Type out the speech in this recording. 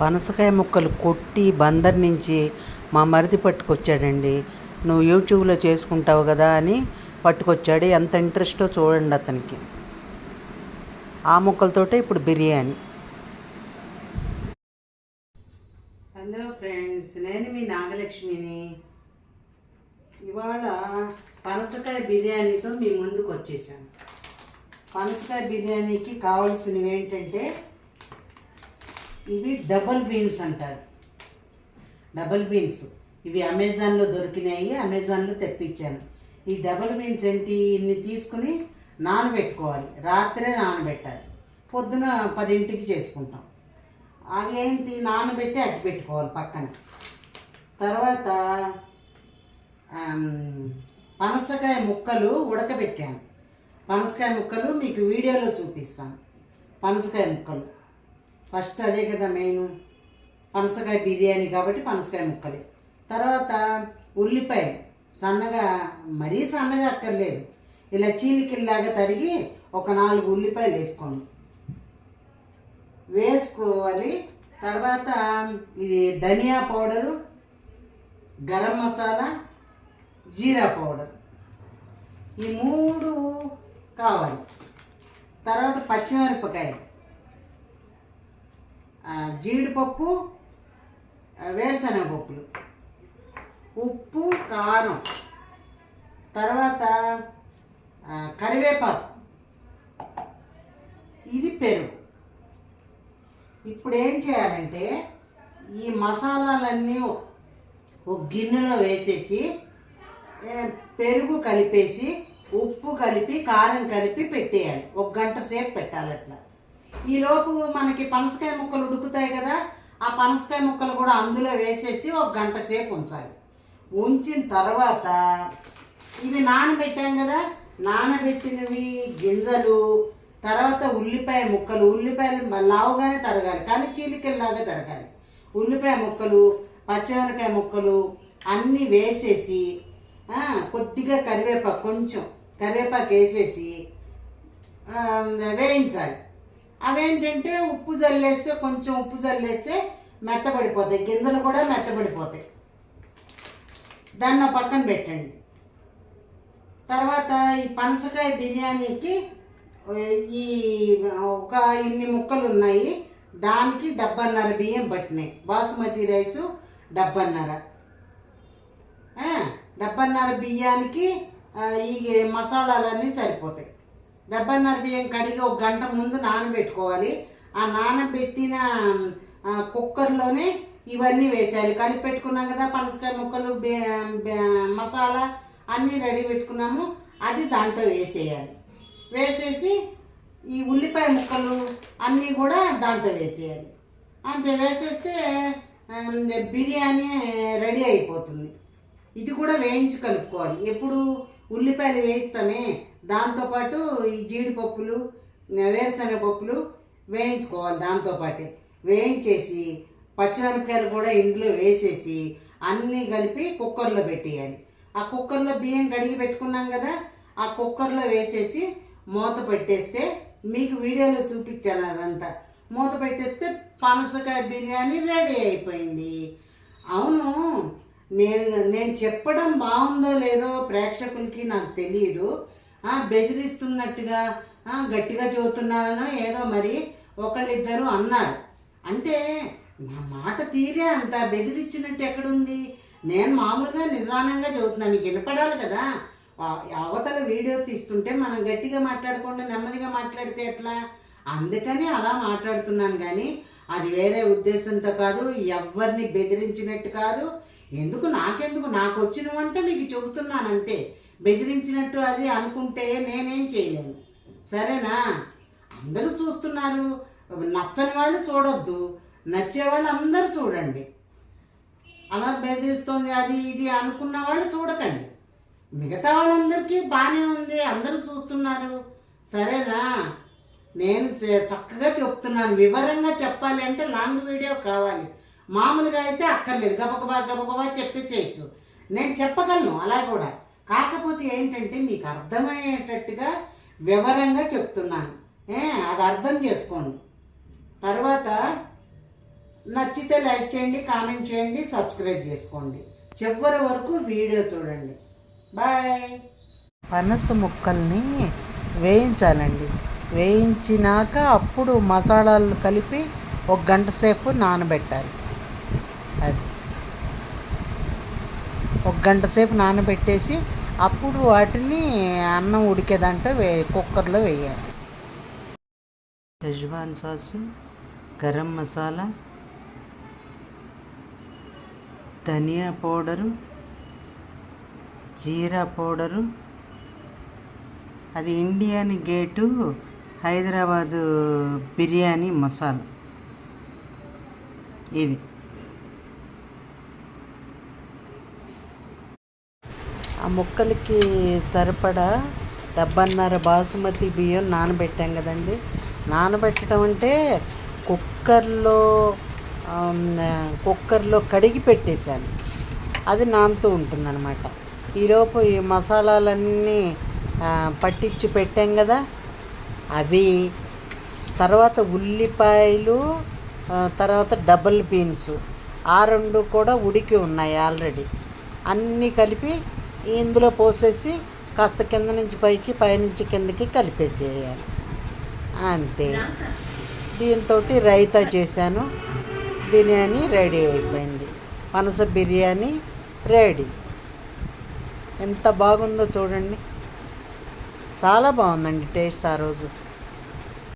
పనసకాయ ముక్కలు కొట్టి బందర్ నుంచి మా మరిది పట్టుకొచ్చాడండి. నువ్వు యూట్యూబ్లో చేసుకుంటావు కదా అని పట్టుకొచ్చాడు. ఎంత ఇంట్రెస్టో చూడండి అతనికి. ఆ ముక్కలతోటే ఇప్పుడు బిర్యానీ. హలో ఫ్రెండ్స్, నేను మీ నాగలక్ష్మిని. ఇవాళ పనసకాయ బిర్యానీతో మీ ముందుకు వచ్చేసాను. పనసకాయ బిర్యానీకి కావాల్సినవి ఏంటంటే, ఇవి డబల్ బీన్స్ అంటారు. డబల్ బీన్స్ ఇవి అమెజాన్లో దొరికినాయి, అమెజాన్లో తెప్పించాను. ఈ డబల్ బీన్స్ ఏంటి, ఇన్ని తీసుకుని నానబెట్టుకోవాలి. రాత్రే నానబెట్టాలి, పొద్దున 10ంటికి చేసుకుంటాం. అవి ఏంటి, నానబెట్టి అట్టు పెట్టుకోవాలి పక్కన. తర్వాత పనసకాయ ముక్కలు ఉడకబెట్టాను. పనసకాయ ముక్కలు మీకు వీడియోలో చూపిస్తాను. పనసకాయ ముక్కలు ఫస్ట్, అదే కదా మెయిన్. పనసకాయ బిర్యానీ కాబట్టి పనసకాయ ముక్కలే. తర్వాత ఉల్లిపాయలు సన్నగా, మరీ సన్నగా అక్కర్లేదు, ఇలా చీలికల్లాగా తరిగి ఒక 4 ఉల్లిపాయలు వేసుకోవాలి. తర్వాత ఇది ధనియా పౌడరు, గరం మసాలా, జీరా పౌడర్, ఈ 3 కావాలి. తర్వాత పచ్చిమిరపకాయలు, జీడిపప్పు, వేరుశనగపప్పులు, ఉప్పు, కారం, తర్వాత కరివేపాకు, ఇది పెరుగు. ఇప్పుడు ఏం చేయాలంటే, ఈ మసాలాలన్నీ ఒక గిన్నెలో వేసేసి, పెరుగు కలిపేసి, ఉప్పు కలిపి, కారం కలిపి పెట్టేయాలి. 1 గంట సేపు పెట్టాలి. అట్లా ఈలోపు మనకి పనసకాయ ముక్కలు ఉడుకుతాయి కదా, ఆ పనసకాయ ముక్కలు కూడా అందులో వేసేసి 1 గంట సేపు ఉంచాలి. ఉంచిన తర్వాత ఇవి నానబెట్టాం కదా, నానబెట్టినవి గింజలు, తర్వాత ఉల్లిపాయ ముక్కలు. ఉల్లిపాయలు లావుగానే తరగాలి, కానీ చీలికల్లాగా తరగాలి. ఉల్లిపాయ ముక్కలు, పచ్చిమిరపకాయ ముక్కలు అన్నీ వేసేసి, కొద్దిగా కరివేపాకు, కొంచెం కరివేపాకు వేసేసి వేయించాలి. అవేంటంటే ఉప్పు జల్లేస్తే, కొంచెం ఉప్పు జల్లేస్తే మెత్తబడిపోతాయి, గింజలు కూడా మెత్తబడిపోతాయి. దాన్ని పక్కన పెట్టండి. తర్వాత ఈ పనసకాయ బిర్యానీకి ఈ ఒక ఇన్ని ముక్కలు ఉన్నాయి, దానికి 1.5 బియ్యం పట్టినాయి. బాసుమతి రైసు 1.5 బియ్యానికి ఈ మసాలాలన్నీ సరిపోతాయి. 1.5 బియ్యం కడిగి 1 గంట ముందు నానబెట్టుకోవాలి. ఆ నానబెట్టిన కుక్కర్లోనే ఇవన్నీ వేసేయాలి. కలిపి పెట్టుకున్నాం కదా, పనసకాయ ముక్కలు, మసాలా అన్నీ రెడీ పెట్టుకున్నాము, అది దాంట్లో వేసేయాలి. వేసేసి ఈ ఉల్లిపాయ ముక్కలు అన్నీ కూడా దాంట్లో వేసేయాలి. అంతే, వేసేస్తే బిర్యానీ రెడీ అయిపోతుంది. ఇది కూడా వేయించి కలుపుకోవాలి. ఎప్పుడు ఉల్లిపాయలు వేయిస్తామే, దాంతోపాటు ఈ జీడిపప్పులు, వేరుశనగపప్పులు వేయించుకోవాలి. దాంతోపాటే వేయించేసి పచ్చిమిరపకాయలు కూడా ఇందులో వేసేసి అన్నీ కలిపి కుక్కర్లో పెట్టేయాలి. ఆ కుక్కర్లో బియ్యం కడిగి పెట్టుకున్నాం కదా, ఆ కుక్కర్లో వేసేసి మూత పెట్టేస్తే, మీకు వీడియోలో చూపించాను అదంతా. మూత పెట్టేస్తే పనసకాయ బిర్యానీ రెడీ అయిపోయింది. అవును, నేను చెప్పడం బాగుందో లేదో ప్రేక్షకులకి నాకు తెలియదు. బెదిరిస్తున్నట్టుగా, గట్టిగా చెబుతున్నానో ఏదో మరి ఒకళ్ళిద్దరు అన్నారు. అంటే నా మాట తీరే అంత బెదిరించినట్టు ఎక్కడుంది? నేను మామూలుగా నిదానంగా చదువుతున్నాను, మీకు వినపడాలి కదా. అవతల వీడియో తీస్తుంటే మనం గట్టిగా మాట్లాడకుండా నెమ్మదిగా మాట్లాడితే ఎట్లా? అందుకని అలా మాట్లాడుతున్నాను, కానీ అది వేరే ఉద్దేశంతో కాదు, ఎవరిని బెదిరించినట్టు కాదు. నాకెందుకు, నాకు వచ్చినవంటే మీకు చెబుతున్నాను అంతే. బెదిరించినట్టు అది అనుకుంటే నేనేం చేయలేను, సరేనా? అందరూ చూస్తున్నారు, నచ్చని వాళ్ళు చూడొద్దు, నచ్చేవాళ్ళు అందరూ చూడండి. అలా బెదిరిస్తోంది అది ఇది అనుకున్న వాళ్ళు చూడకండి. మిగతా వాళ్ళందరికీ బాగానే ఉంది, అందరూ చూస్తున్నారు, సరేనా? నేను చక్కగా చెప్తున్నాను. వివరంగా చెప్పాలి అంటే లాంగ్ వీడియో కావాలి, మామూలుగా అయితే అక్కర్లేదు, గబగబా చెప్పేసేయచ్చు. నేను చెప్పగలను అలా కూడా. కాకపోతే ఏంటంటే మీకు అర్థమయ్యేటట్టుగా వివరంగా చెప్తున్నాను, అది అర్థం చేసుకోండి. తర్వాత నచ్చితే లైక్ చేయండి, కామెంట్ చేయండి, సబ్స్క్రైబ్ చేసుకోండి. చివరి వరకు వీడియో చూడండి. బాయ్. పనస ముక్కల్ని వేయించాలండి. వేయించినాక అప్పుడు మసాలాలు కలిపి 1 గంట సేపు నానబెట్టాలి. అది 1 గంట సేపు నానబెట్టేసి అప్పుడు వాటిని అన్నం ఉడికేదంటే కుక్కర్లో వేయాలి. షెజ్వాన్ సాసు, గరం మసాలా, ధనియా పౌడరు, జీరా పౌడరు, అది ఇండియన్ గేటు హైదరాబాదు బిర్యానీ మసాలా. ఇది ఆ ముక్కలకి సరిపడా డబ్బన్నర బాసుమతి బియ్యం నానబెట్టాం కదండి. నానబెట్టడం అంటే కుక్కర్లో కడిగి పెట్టేశాను. అది నానుతూ ఉంటుందన్నమాట. ఈలోపు ఈ మసాలాలన్నీ పట్టించి పెట్టాం కదా, అవి తర్వాత ఉల్లిపాయలు, తర్వాత డబుల్ బీన్స్, ఆ 2 కూడా ఉడికి ఉన్నాయి ఆల్రెడీ. అన్నీ కలిపి ఇందులో పోసేసి కాస్త కింద నుంచి పైకి, పైనుంచి కిందకి కలిపేసేయాలి. అంతే. దీంతో రైతా చేశాను. బిర్యానీ రెడీ అయిపోయింది. పనస బిర్యానీ రెడీ. ఎంత బాగుందో చూడండి. చాలా బాగుందండి టేస్ట్ ఆ రోజు.